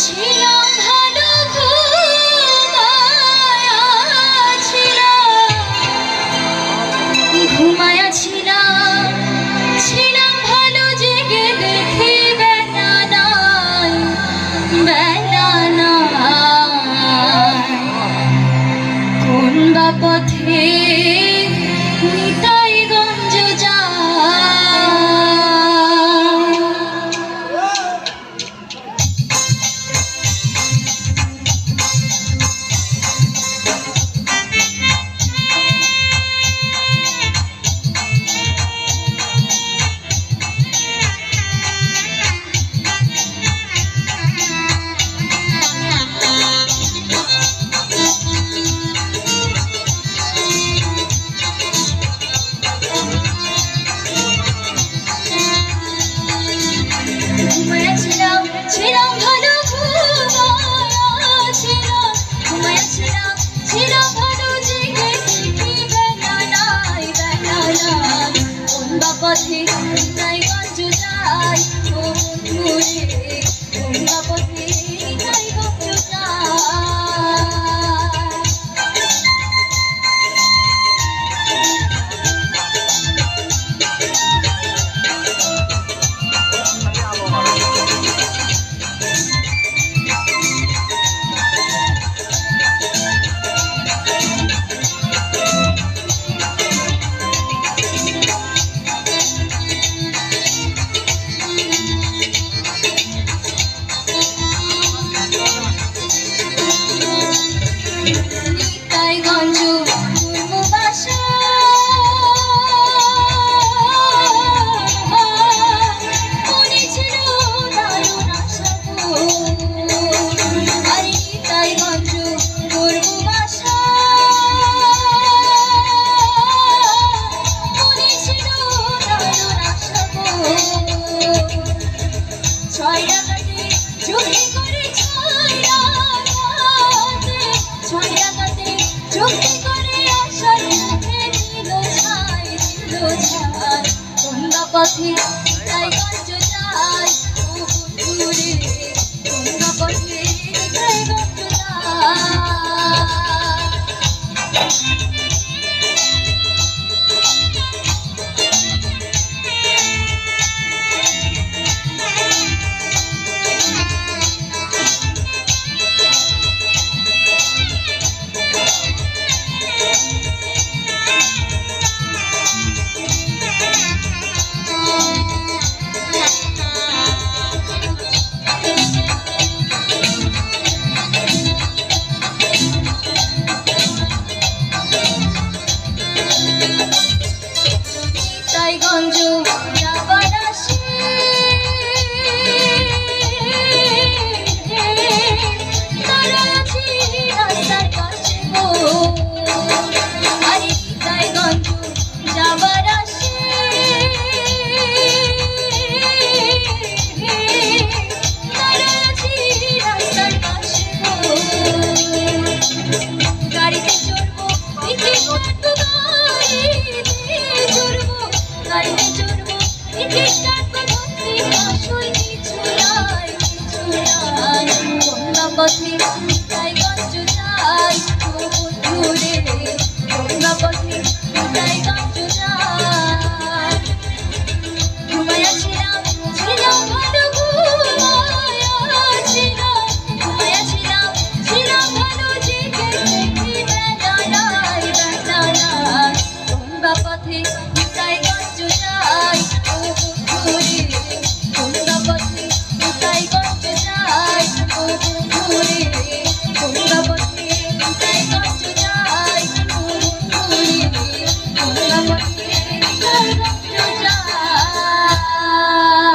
ছিলাম ভালো ছিলাম ভালো জেগে দেখি বেলা নাই কোন বা পথে নিতাইগঞ্জ ছিলাম ভালো ছিলাম ভালো জেগে দেখি বেলা নাই কোন বা পথে নিতাইগঞ্জ যাই ও বন্ধুরে কোন বা পথে নিতাইগঞ্জ যাই পথে নিতাইগঞ্জ যাই ও বন্ধুরে কোন পথে নিতাইগঞ্জ নিতাইগঞ্জ যাবার আসে তারা আছি রাস্তার পাশে গো আরে নিতাইগঞ্জ যাবার আসে তারা আছি রাস্তার পাশে গো গাড়িতে চড়বো টিকিট কাটবো গাড়িতে চড়বো টিকিট কাটবো আসল কিছু নাই কোন বা পথে